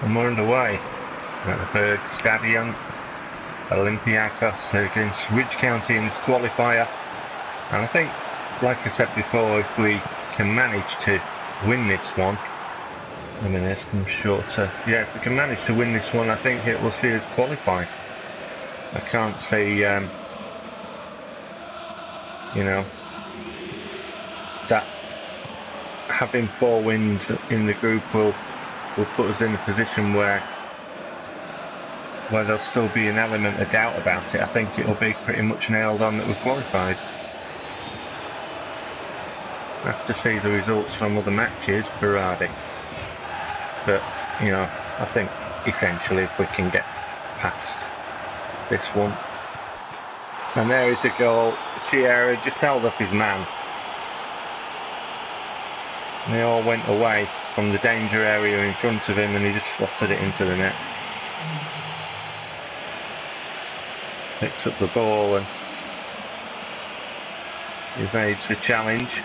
And we're underway at the Burg Stadion, Olympiacos against Ridge County in this qualifier. And I think, like I said before, if we can manage to win this one, I mean, there's some shorter. Yeah, if we can manage to win this one, I think it will see us qualify. I can't see, you know, that having 4 wins in the group will put us in a position where there'll still be an element of doubt about it. I think it'll be pretty much nailed on that we're qualified. I have to see the results from other matches, Berardi. But, you know, I think essentially if we can get past this one. And there is the goal. Sierra just held up his man. And they all went away from the danger area in front of him and he just slotted it into the net. Picks up the ball and evades the challenge.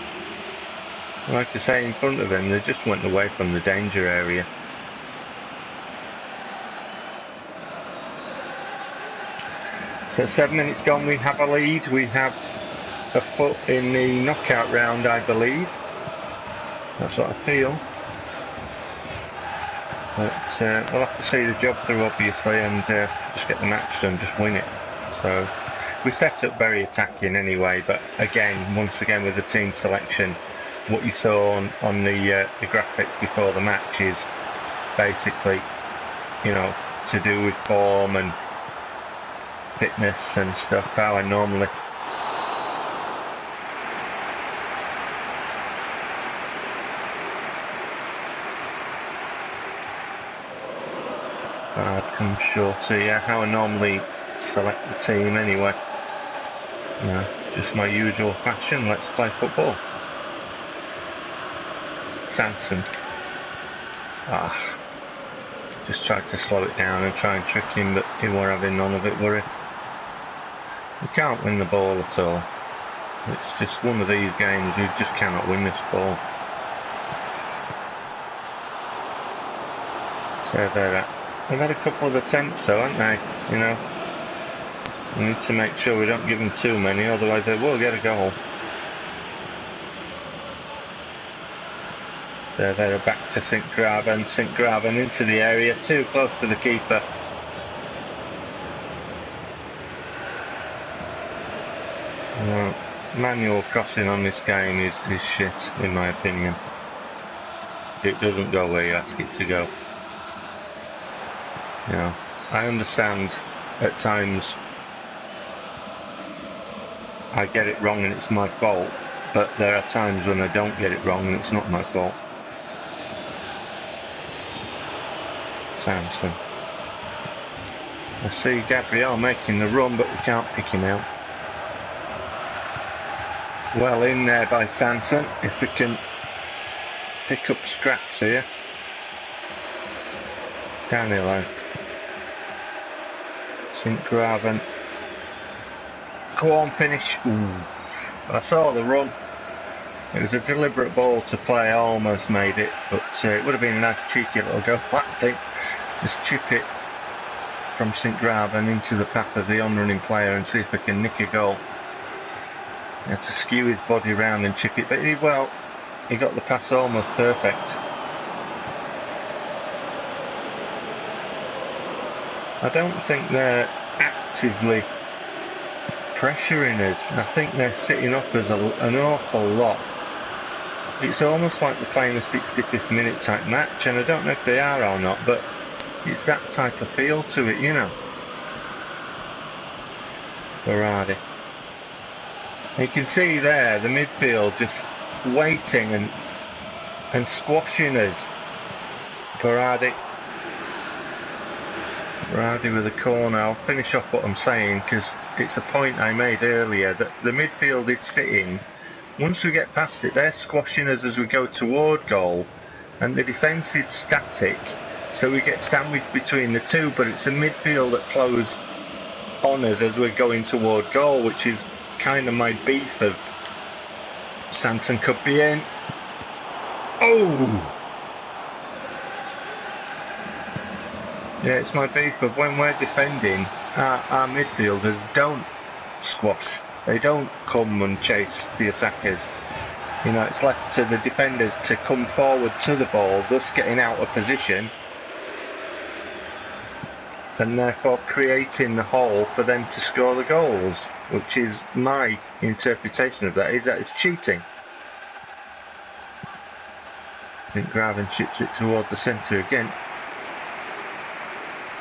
Like I say, in front of him, they just went away from the danger area. So 7 minutes gone, we have a lead. We have a foot in the knockout round, I believe. That's what I feel. But we'll have to see the job through, obviously, and just get the match done, just win it. So we set up very attacking anyway, but again, once again with the team selection, what you saw on the graphic before the match is basically, you know, to do with form and fitness and stuff, how I normally come short, so yeah, how I normally select the team anyway. You know, just my usual fashion, let's play football. Sanson. Just tried to slow it down and try and trick him, but he were having none of it, were he? We can't win the ball at all. It's just one of these games, we just cannot win this ball. So they've had a couple of attempts though, haven't they? You know, we need to make sure we don't give them too many, otherwise they will get a goal. So they're back to St Graven. St Graven into the area, too close to the keeper. Manual crossing on this game is shit, in my opinion. It doesn't go where you ask it to go. You know, I understand at times I get it wrong and it's my fault, but there are times when I don't get it wrong and it's not my fault. Samson. I see Gabriel making the run, but we can't pick him out. Well in there by Sanson, if we can pick up scraps here. Danilo. St Graven. Go on, finish. Ooh. I saw the run. It was a deliberate ball to play, I almost made it, but it would have been a nice cheeky little go. I think just chip it from St Graven into the path of the on-running player and see if we can nick a goal. He had to skew his body round and chip it, but he got the pass almost perfect. I don't think they're actively pressuring us. I think they're sitting off us an awful lot. It's almost like they're playing a 65th minute type match, and I don't know if they are or not, but it's that type of feel to it, you know. Berardi. You can see there the midfield just waiting and squashing us. Berardi with a corner. I'll finish off what I'm saying because it's a point I made earlier that the midfield is sitting. Once we get past it, they're squashing us as we go toward goal, and the defence is static, so we get sandwiched between the two, but it's the midfield that close on us as we're going toward goal, which is kind of my beef of Sanson could be in. Oh! Yeah, it's my beef of when we're defending, our midfielders don't squash. They don't come and chase the attackers. You know, it's left to the defenders to come forward to the ball, thus getting out of position, and therefore creating the hole for them to score the goals, which is my interpretation of that, is that it's cheating. I think Graven chips it toward the centre again.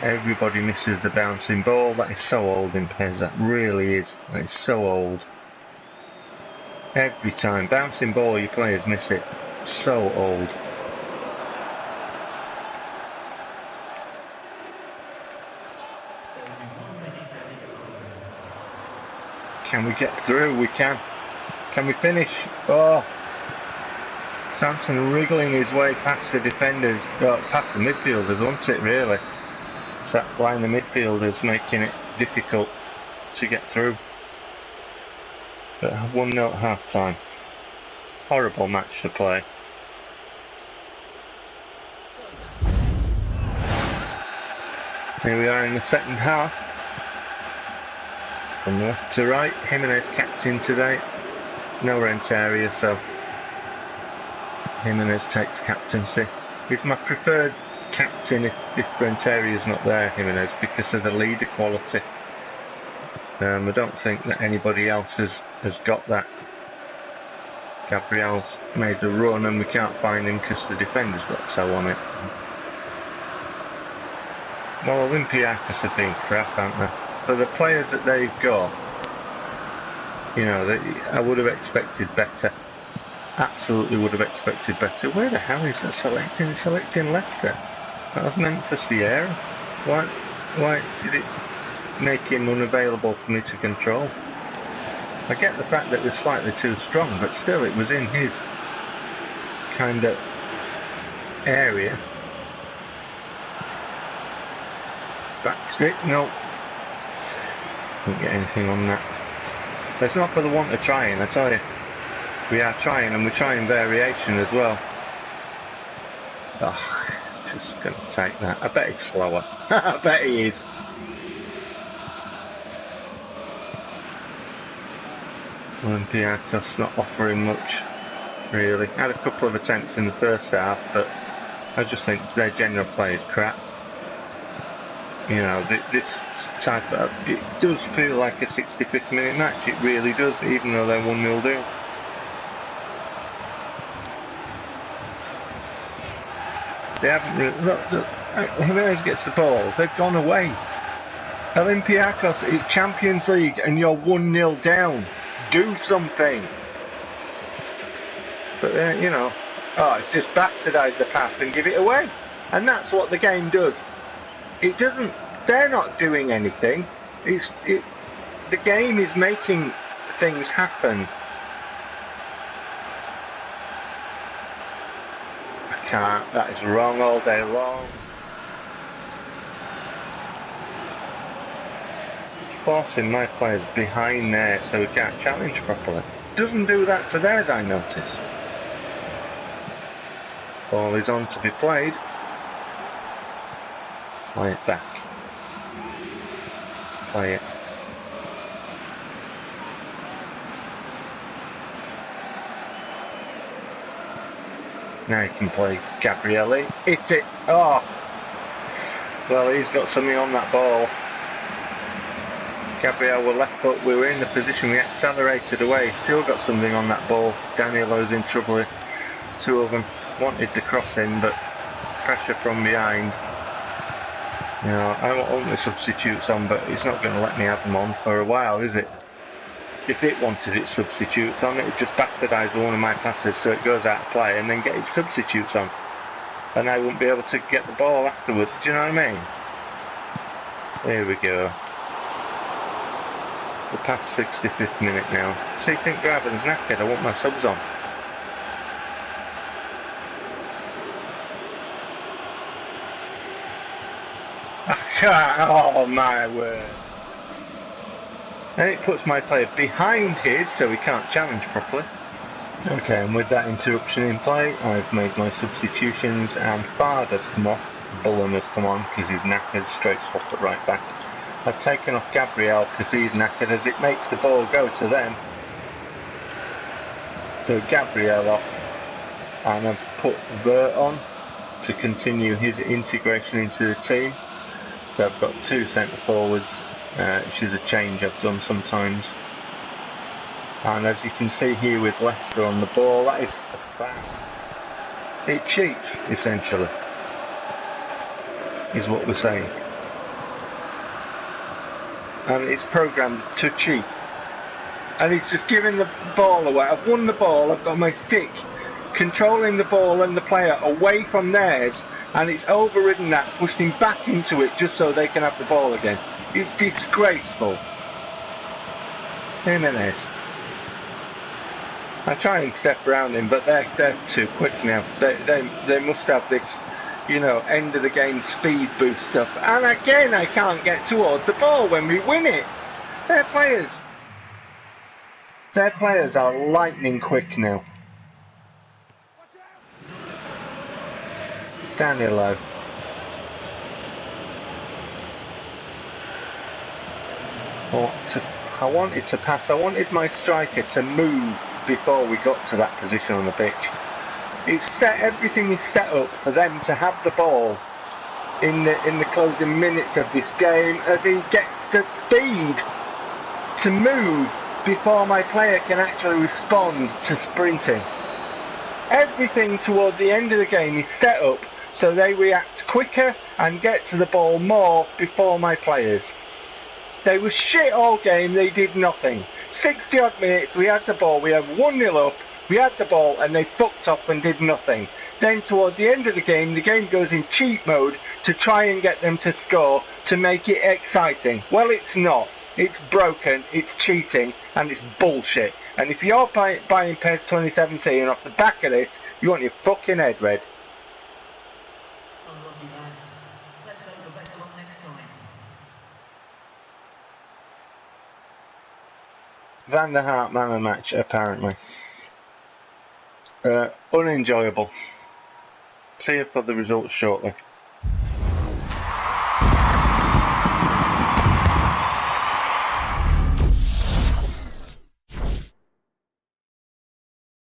Everybody misses the bouncing ball. That is so old in PES, that really is. That is so old. Every time. Bouncing ball, your players miss it. So old. Can we get through? We can. Can we finish? Oh! Sanson wriggling his way past the defenders, past the midfielders, wasn't it really? It's that line of midfielders making it difficult to get through. But 1-0 at half time. Horrible match to play. Here we are in the second half. From left to right, Jimenez captain today. No Renteria, so Jimenez takes captaincy. He's my preferred captain if Renteria's not there, Jimenez, because of the leader quality. I don't think that anybody else has got that. Gabriel's made the run and we can't find him because the defender's got toe on it. Well, Olympiacos have been crap, haven't they? For the players that they've got, you know, I would have expected better. Absolutely would have expected better. Where the hell is that selecting? Selecting Leicester. That was meant for Sierra. Why did it make him unavailable for me to control? I get the fact that they're slightly too strong, but still it was in his kind of area. Back stick, no. Couldn't get anything on that. It's not for the want of trying, I tell you. We are trying, and we're trying variation as well. Oh, just going to take that. I bet he's slower. I bet he is. Olympiacos not offering much, really. Had a couple of attempts in the first half, but I just think their general play is crap. You know, this type of... It does feel like a 65th minute match, it really does, even though they're 1-0 down. They haven't really... Look, Jimenez gets the ball, they've gone away. Olympiacos, it's Champions League and you're 1-0 down. Do something. But you know, it's just bastardise the pass and give it away. And that's what the game does. It doesn't, they're not doing anything. The game is making things happen. I can't, that is wrong all day long. Forcing my players behind there so we can't challenge properly. Doesn't do that to theirs, I notice. Ball is on to be played. Play it back. Play it. Now you can play Gabrielli. Hit it. Oh! Well, he's got something on that ball. Gabriel were left foot, we were in the position, we accelerated away, still got something on that ball. Danielo's in trouble. Two of them wanted to cross in, but pressure from behind. You know, I want the substitutes on, but it's not going to let me have them on for a while, is it? If it wanted its substitutes on, it would just bastardise one of my passes so it goes out of play and then get its substitutes on. And I wouldn't be able to get the ball afterwards, do you know what I mean? Here we go. We're past 65th minute now. So you think Graven's knackered? I want my subs on. Oh my word. And it puts my player behind his so he can't challenge properly. Okay, and with that interruption in play, I've made my substitutions and Farder's come off Bullen has come on because he's knackered, straight swap at right back. I've taken off Gabriel because he's knackered, as it makes the ball go to them. So Gabriel off, and I've put Vert on to continue his integration into the team. So I've got 2 centre forwards, which is a change I've done sometimes. And as you can see here with Leicester on the ball, that is a foul. It cheats, essentially, is what we're saying. And it's programmed to cheat. And he's just giving the ball away. I've won the ball, I've got my stick controlling the ball and the player away from theirs, and it's overridden that, pushed him back into it just so they can have the ball again. It's disgraceful. Jimenez. I try and step around him, but they're too quick now. They must have this, you know, end of the game speed boost stuff. And again, I can't get towards the ball when we win it. Their players are lightning quick now. Danilo. I wanted to pass. I wanted my striker to move before we got to that position on the pitch. Everything is set up for them to have the ball in the closing minutes of this game, as he gets the speed to move before my player can actually respond to sprinting. Everything toward the end of the game is set up so they react quicker and get to the ball more before my players. They were shit all game, they did nothing. 60 odd minutes, we had the ball, we had 1-0 up, we had the ball, and they fucked up and did nothing. Then towards the end of the game goes in cheat mode to try and get them to score to make it exciting. Well, it's not. It's broken, it's cheating, and it's bullshit. And if you're buying PES 2017 off the back of this, you want your fucking head read. Unlucky lads. Let's hope for better luck next time. Van der Hart man of the match, apparently. Unenjoyable. See you for the results shortly.